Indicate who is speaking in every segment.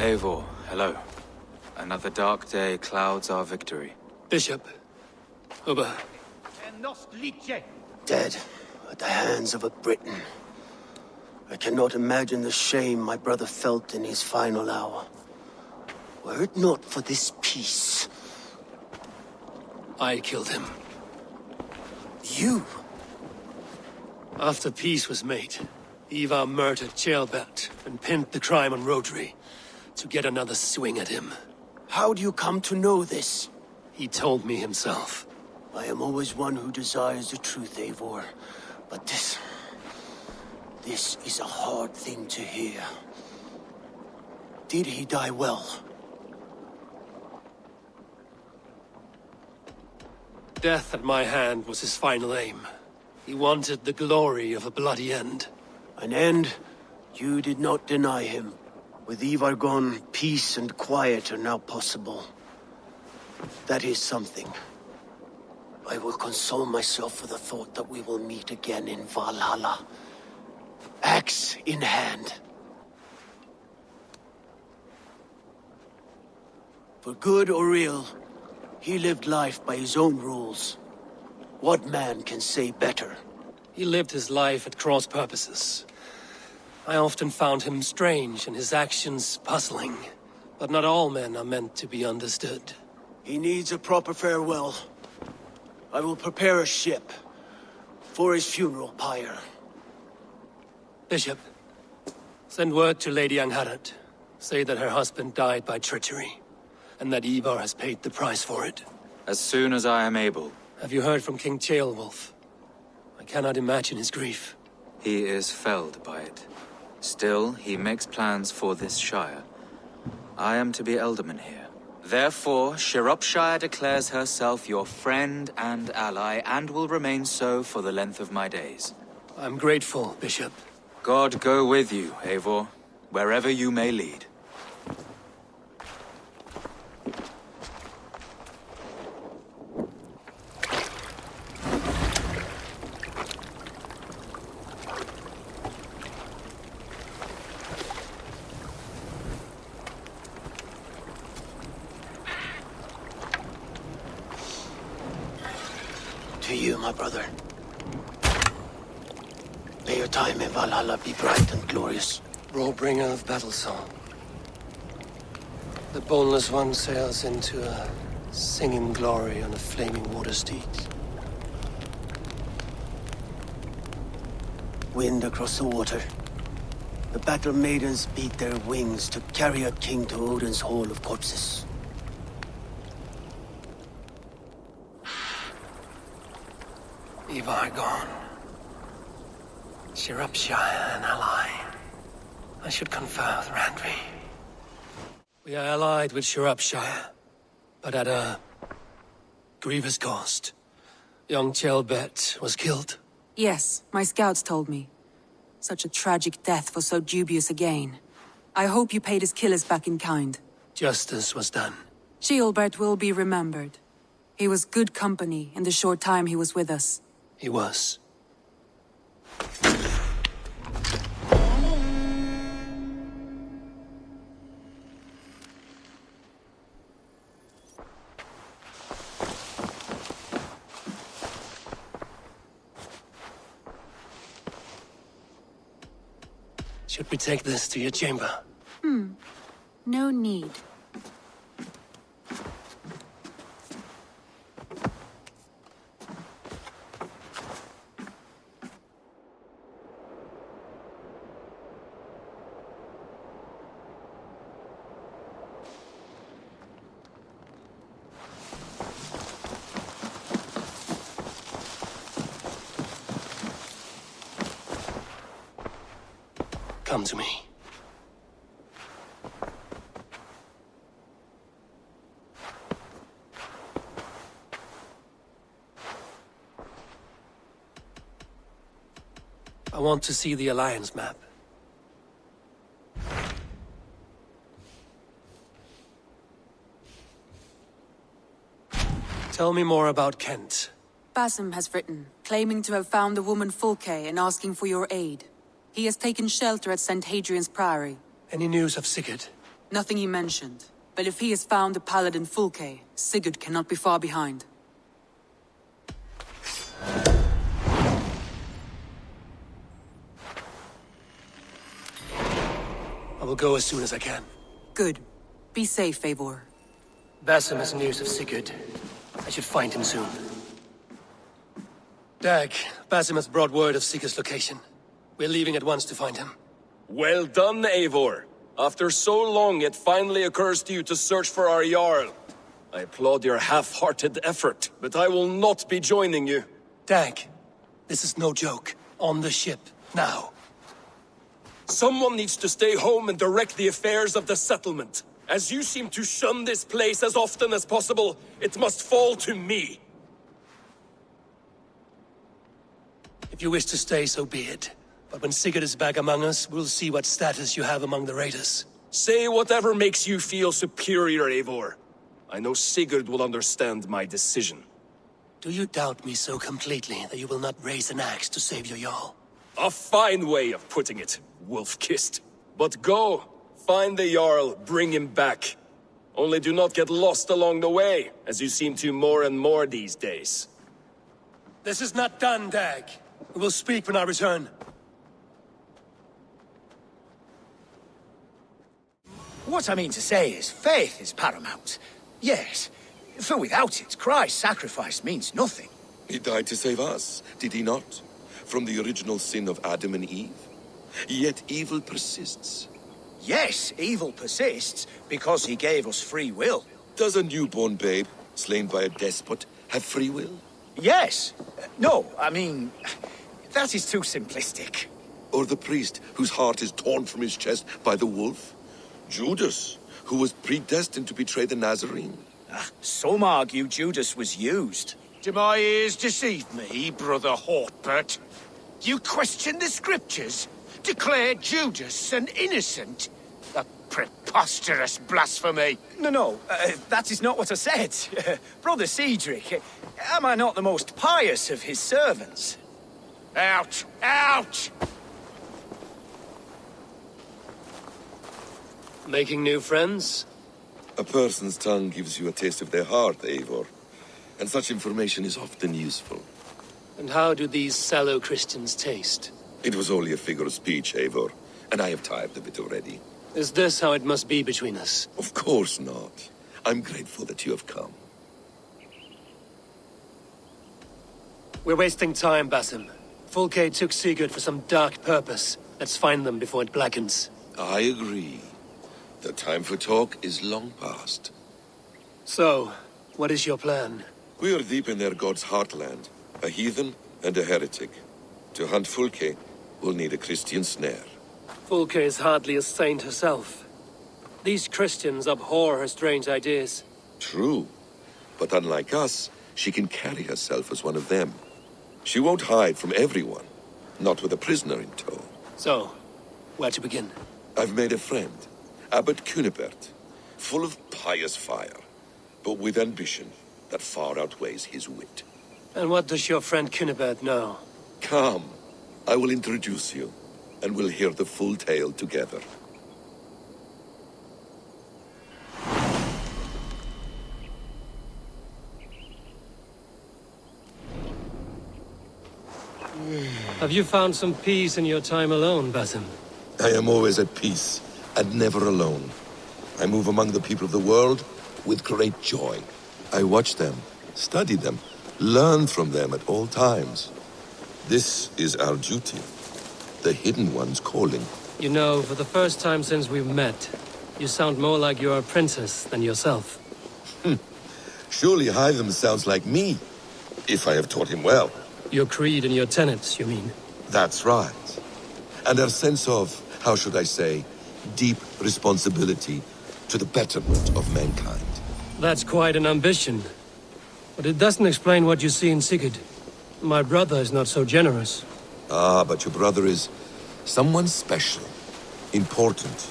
Speaker 1: Eivor, hello. Another dark day clouds our victory.
Speaker 2: Bishop. Uber.
Speaker 3: Dead at the hands of a Briton. I cannot imagine the shame my brother felt in his final hour. Were it not for this peace...
Speaker 2: I killed him.
Speaker 3: You?
Speaker 2: After peace was made, Eivor murdered Ceolbert and pinned the crime on Rhodri to get another swing at him.
Speaker 3: How do you come to know this?
Speaker 2: He told me himself.
Speaker 3: I am always one who desires the truth, Eivor. But this is a hard thing to hear. Did he die well?
Speaker 2: Death at my hand was his final aim. He wanted the glory of a bloody end.
Speaker 3: An end you did not deny him. With Eivor gone, peace and quiet are now possible. That is something. I will console myself for the thought that we will meet again in Valhalla. Axe in hand. For good or ill, he lived life by his own rules. What man can say better?
Speaker 2: He lived his life at cross purposes. I often found him strange and his actions puzzling. But not all men are meant to be understood.
Speaker 3: He needs a proper farewell. I will prepare a ship for his funeral pyre.
Speaker 2: Bishop, send word to Lady Angharad. Say that her husband died by treachery, and that Eivor has paid the price for it.
Speaker 1: As soon as I am able.
Speaker 2: Have you heard from King Ceolwulf? I cannot imagine his grief.
Speaker 1: He is felled by it. Still, he makes plans for this shire. I am to be Elderman here. Therefore, Shropshire declares herself your friend and ally, and will remain so for the length of my days.
Speaker 2: I'm grateful, Bishop.
Speaker 1: God go with you, Eivor, wherever you may lead.
Speaker 3: To you, my brother. May your time in Valhalla be bright and glorious.
Speaker 2: Rollbringer of battle song. The boneless one sails into a singing glory on a flaming water steed.
Speaker 3: Wind across the water. The battle maidens beat their wings to carry a king to Odin's Hall of Corpses.
Speaker 2: Eivor gone. Shropshire an ally. I should confer with Randvi. We are allied with Shropshire, but at a grievous cost. Young Ceolbert was killed.
Speaker 4: Yes, my scouts told me. Such a tragic death for so dubious a gain. I hope you paid his killers back in kind.
Speaker 2: Justice was done.
Speaker 4: Ceolbert will be remembered. He was good company in the short time he was with us.
Speaker 2: He was. Should we take this to your chamber?
Speaker 4: No need.
Speaker 2: Come to me. I want to see the Alliance map. Tell me more about Kent.
Speaker 4: Basim has written, claiming to have found the woman Fulke and asking for your aid. He has taken shelter at St. Hadrian's Priory.
Speaker 2: Any news of Sigurd?
Speaker 4: Nothing he mentioned. But if he has found the paladin Fulke, Sigurd cannot be far behind.
Speaker 2: I will go as soon as I can.
Speaker 4: Good. Be safe, Eivor.
Speaker 2: Basim has news of Sigurd. I should find him soon. Dag, Basim has brought word of Sigurd's location. We're leaving at once to find him.
Speaker 5: Well done, Eivor. After so long, it finally occurs to you to search for our Jarl. I applaud your half-hearted effort, but I will not be joining you.
Speaker 2: Dag, this is no joke. On the ship, now.
Speaker 5: Someone needs to stay home and direct the affairs of the settlement. As you seem to shun this place as often as possible, it must fall to me.
Speaker 2: If you wish to stay, so be it. But when Sigurd is back among us, we'll see what status you have among the raiders.
Speaker 5: Say whatever makes you feel superior, Eivor. I know Sigurd will understand my decision.
Speaker 2: Do you doubt me so completely that you will not raise an axe to save your Jarl?
Speaker 5: A fine way of putting it, wolf-kissed. But go, find the Jarl, bring him back. Only do not get lost along the way, as you seem to more and more these days.
Speaker 2: This is not done, Dag. We will speak when I return.
Speaker 6: What I mean to say is, faith is paramount. Yes, for without it, Christ's sacrifice means nothing.
Speaker 7: He died to save us, did he not? From the original sin of Adam and Eve. Yet evil persists.
Speaker 6: Yes, evil persists, because he gave us free will.
Speaker 7: Does a newborn babe, slain by a despot, have free will?
Speaker 6: Yes. No, I mean, that is too simplistic.
Speaker 7: Or the priest whose heart is torn from his chest by the wolf? Judas, who was predestined to betray the Nazarene?
Speaker 6: Some argue Judas was used.
Speaker 3: Do my ears deceive me, Brother Hortbert? You question the scriptures? Declare Judas an innocent? A preposterous blasphemy!
Speaker 6: No, that is not what I said. Brother Cedric, am I not the most pious of his servants?
Speaker 3: Out! Out!
Speaker 2: Making new friends?
Speaker 7: A person's tongue gives you a taste of their heart, Eivor. And such information is often useful.
Speaker 2: And how do these sallow Christians taste?
Speaker 7: It was only a figure of speech, Eivor, and I have tired of it already.
Speaker 2: Is this how it must be between us?
Speaker 7: Of course not. I'm grateful that you have come.
Speaker 2: We're wasting time, Basim. Fulke took Sigurd for some dark purpose. Let's find them before it blackens.
Speaker 7: I agree. The time for talk is long past.
Speaker 2: So, what is your plan?
Speaker 7: We are deep in their god's heartland, a heathen and a heretic. To hunt Fulke, we'll need a Christian snare.
Speaker 2: Fulke is hardly a saint herself. These Christians abhor her strange ideas.
Speaker 7: True, but unlike us, she can carry herself as one of them. She won't hide from everyone, not with a prisoner in tow.
Speaker 2: So, where to begin?
Speaker 7: I've made a friend, Abbot Cunibert, full of pious fire, but with ambition that far outweighs his wit.
Speaker 2: And what does your friend Cunibert know?
Speaker 7: Come, I will introduce you, and we'll hear the full tale together.
Speaker 2: Have you found some peace in your time alone, Basim?
Speaker 7: I am always at peace, and never alone. I move among the people of the world with great joy. I watch them, study them, learn from them at all times. This is our duty, the Hidden One's calling.
Speaker 2: You know, for the first time since we've met, you sound more like you're a princess than yourself.
Speaker 7: Surely Hytham sounds like me, if I have taught him well.
Speaker 2: Your creed and your tenets, you mean?
Speaker 7: That's right. And our sense of, how should I say, deep responsibility to the betterment of mankind.
Speaker 2: That's quite an ambition. But it doesn't explain what you see in Sigurd. My brother is not so generous.
Speaker 7: Ah, but your brother is someone special, important.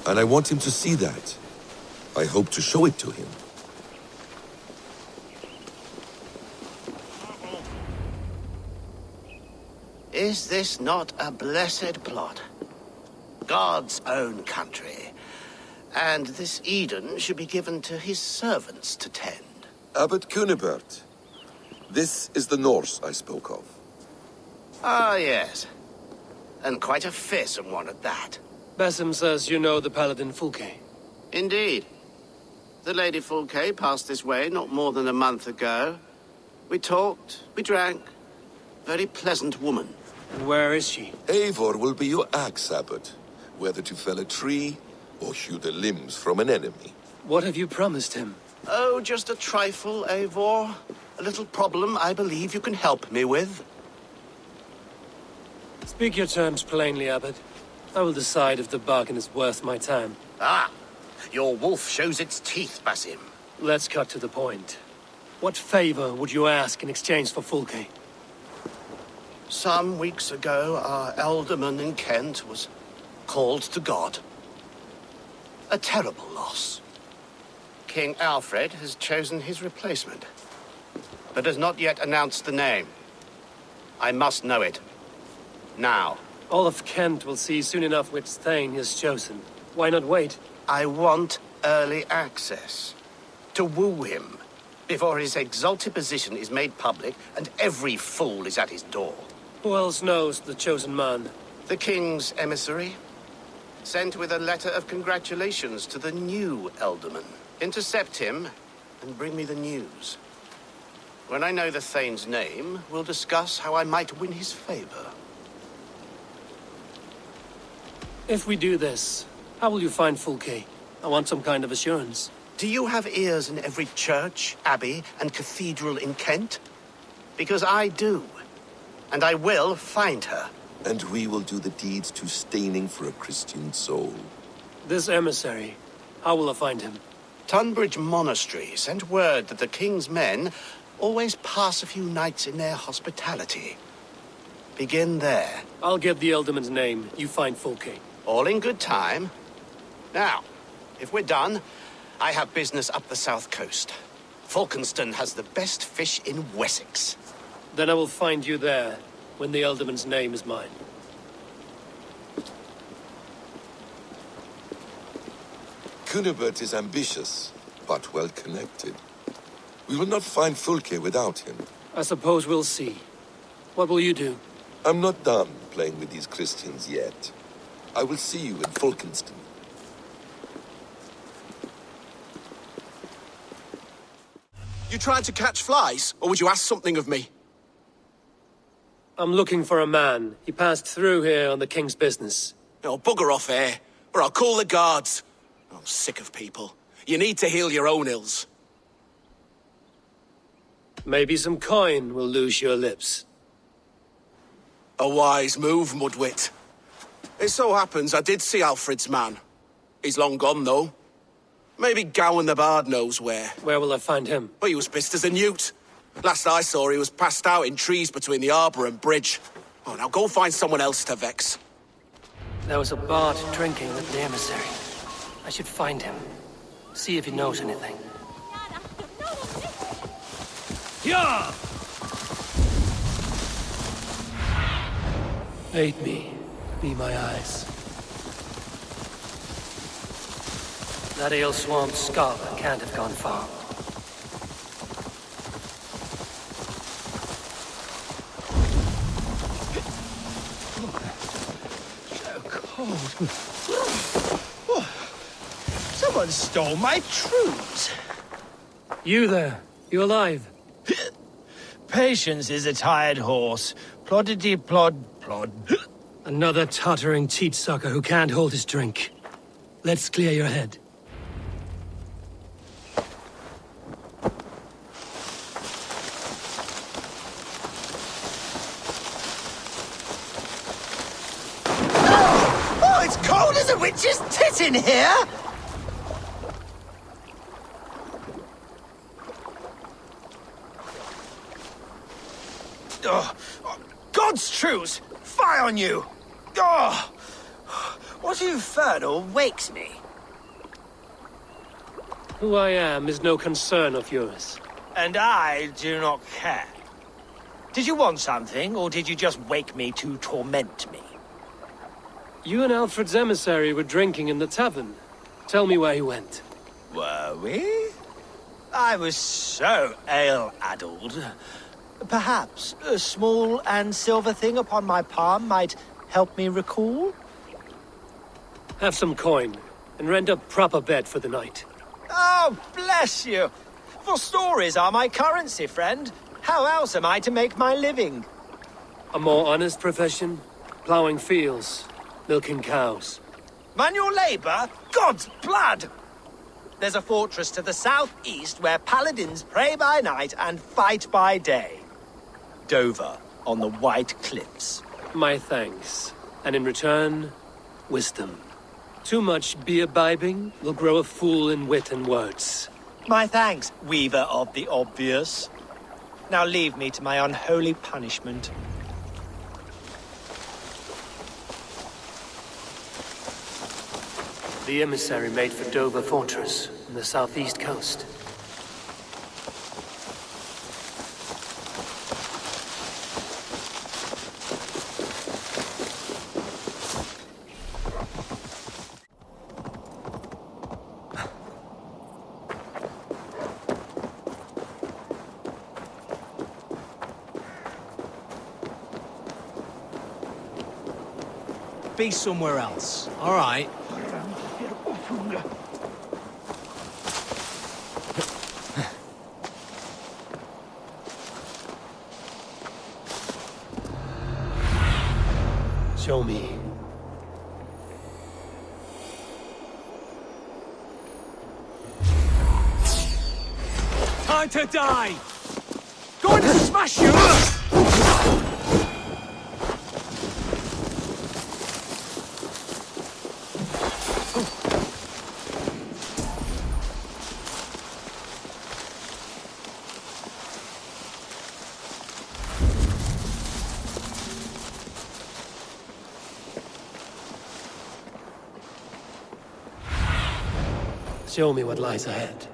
Speaker 7: And I want him to see that. I hope to show it to him.
Speaker 3: Is this not a blessed plot? God's own country. And this Eden should be given to his servants to tend.
Speaker 7: Abbot Cunibert. This is the Norse I spoke of.
Speaker 3: Ah, yes. And quite a fearsome one at that.
Speaker 2: Basim says you know the paladin Fulke.
Speaker 3: Indeed. The Lady Fulke passed this way not more than a month ago. We talked, we drank. Very pleasant woman.
Speaker 2: And where is she?
Speaker 7: Eivor will be your axe, Abbot. Whether to fell a tree or hew the limbs from an enemy.
Speaker 2: What have you promised him?
Speaker 3: Oh, just a trifle, Eivor. A little problem I believe you can help me with.
Speaker 2: Speak your terms plainly, Abbot. I will decide if the bargain is worth my time.
Speaker 3: Ah, your wolf shows its teeth, Basim.
Speaker 2: Let's cut to the point. What favor would you ask in exchange for Fulke?
Speaker 3: Some weeks ago, our alderman in Kent was called to God. A terrible loss. King Alfred has chosen his replacement, but has not yet announced the name. I must know it. Now.
Speaker 2: All of Kent will see soon enough which Thane he has chosen. Why not wait?
Speaker 3: I want early access. To woo him, before his exalted position is made public and every fool is at his door.
Speaker 2: Who else knows the chosen man?
Speaker 3: The king's emissary, sent with a letter of congratulations to the new alderman. Intercept him and bring me the news. When I know the Thane's name, we'll discuss how I might win his favor.
Speaker 2: If we do this, how will you find Fulke? I want some kind of assurance.
Speaker 3: Do you have ears in every church, abbey, and cathedral in Kent? Because I do. And I will find her.
Speaker 7: And we will do the deeds too staining for a Christian soul.
Speaker 2: This emissary, how will I find him?
Speaker 3: Tunbridge Monastery sent word that the king's men always pass a few nights in their hospitality. Begin there.
Speaker 2: I'll get the Elderman's name. You find Fulke.
Speaker 3: All in good time. Now, if we're done, I have business up the south coast. Falkenston has the best fish in Wessex.
Speaker 2: Then I will find you there, when the Elderman's name is mine.
Speaker 7: Cunibert is ambitious, but well connected. We will not find Fulke without him.
Speaker 2: I suppose we'll see. What will you do?
Speaker 7: I'm not done playing with these Christians yet. I will see you in Falkenston.
Speaker 8: You trying to catch flies, or would you ask something of me?
Speaker 2: I'm looking for a man. He passed through here on the king's business.
Speaker 8: No, bugger off here, or I'll call the guards. I'm sick of people. You need to heal your own ills.
Speaker 2: Maybe some coin will loose your lips.
Speaker 8: A wise move, Mudwit. It so happens I did see Alfred's man. He's long gone, though. Maybe Gowan the Bard knows where.
Speaker 2: Where will I find him?
Speaker 8: Well, he was pissed as a newt. Last I saw, he was passed out in trees between the harbour and bridge. Oh, now go find someone else to vex.
Speaker 2: There was a bard drinking with the emissary. I should find him. See if he knows anything. Yeah! Aid me. Be my eyes. That ale-swamped scholar can't have gone far.
Speaker 6: So cold. Someone stole my trews.
Speaker 2: You there. You alive?
Speaker 6: Patience is a tired horse. Ploddity plod plod.
Speaker 2: Another tottering teat-sucker who can't hold his drink. Let's clear your head.
Speaker 6: Oh, it's cold as a witch's tit in here! Oh, God's truce! Fie on you! Oh, what infernal wakes me?
Speaker 2: Who I am is no concern of yours.
Speaker 6: And I do not care. Did you want something, or did you just wake me to torment me?
Speaker 2: You and Alfred's emissary were drinking in the tavern. Tell me where he went.
Speaker 6: Were we? I was so ale-addled. Perhaps a small and silver thing upon my palm might help me recall?
Speaker 2: Have some coin, and rent a proper bed for the night.
Speaker 6: Oh, bless you! For stories are my currency, friend. How else am I to make my living?
Speaker 2: A more honest profession? Plowing fields, milking cows.
Speaker 6: Manual labor? God's blood! There's a fortress to the southeast where paladins pray by night and fight by day. Dover, on the White Cliffs.
Speaker 2: My thanks. And in return, wisdom. Too much beer-bibbing will grow a fool in wit and words.
Speaker 6: My thanks, weaver of the obvious. Now leave me to my unholy punishment.
Speaker 2: The emissary made for Dover Fortress on the southeast coast.
Speaker 9: Be somewhere else, all right?
Speaker 2: Show me.
Speaker 9: Time to die! Going to smash you!
Speaker 2: Show me what lies ahead.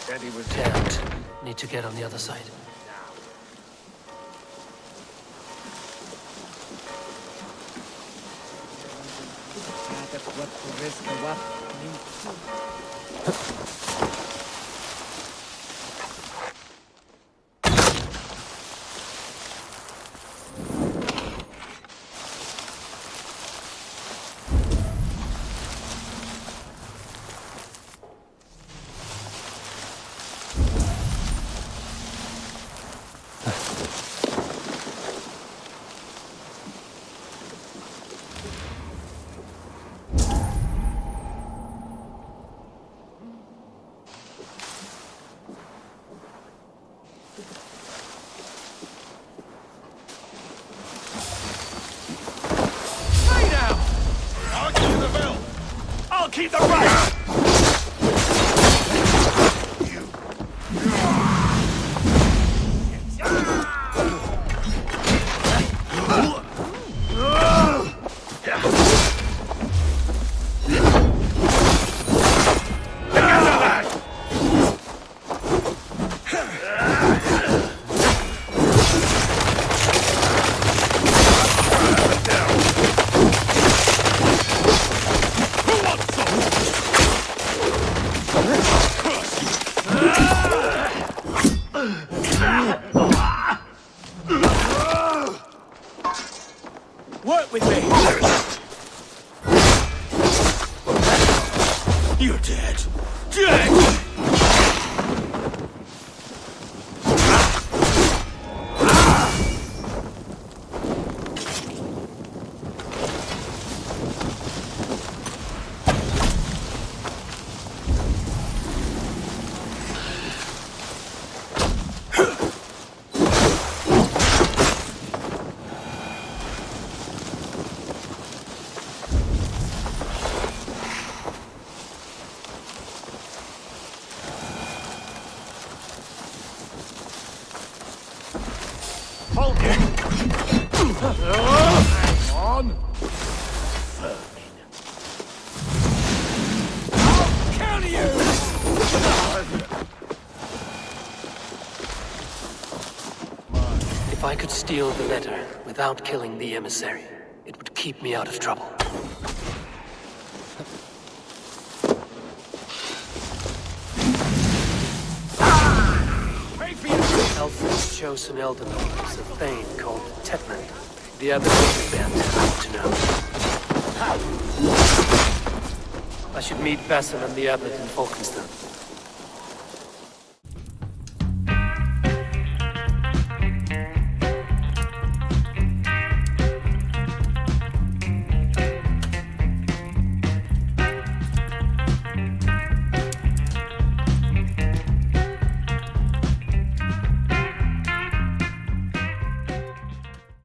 Speaker 2: Daddy was jammed. Need to get on the other side.
Speaker 9: I'll keep the right!
Speaker 6: Work with me!
Speaker 9: Hold it! Hang on! I'll counter you!
Speaker 2: If I could steal the letter without killing the emissary, it would keep me out of trouble. Alfred's chosen elder was a thane called Tetland. The other band to know. I should meet Besson and the abbot in Falkenstein.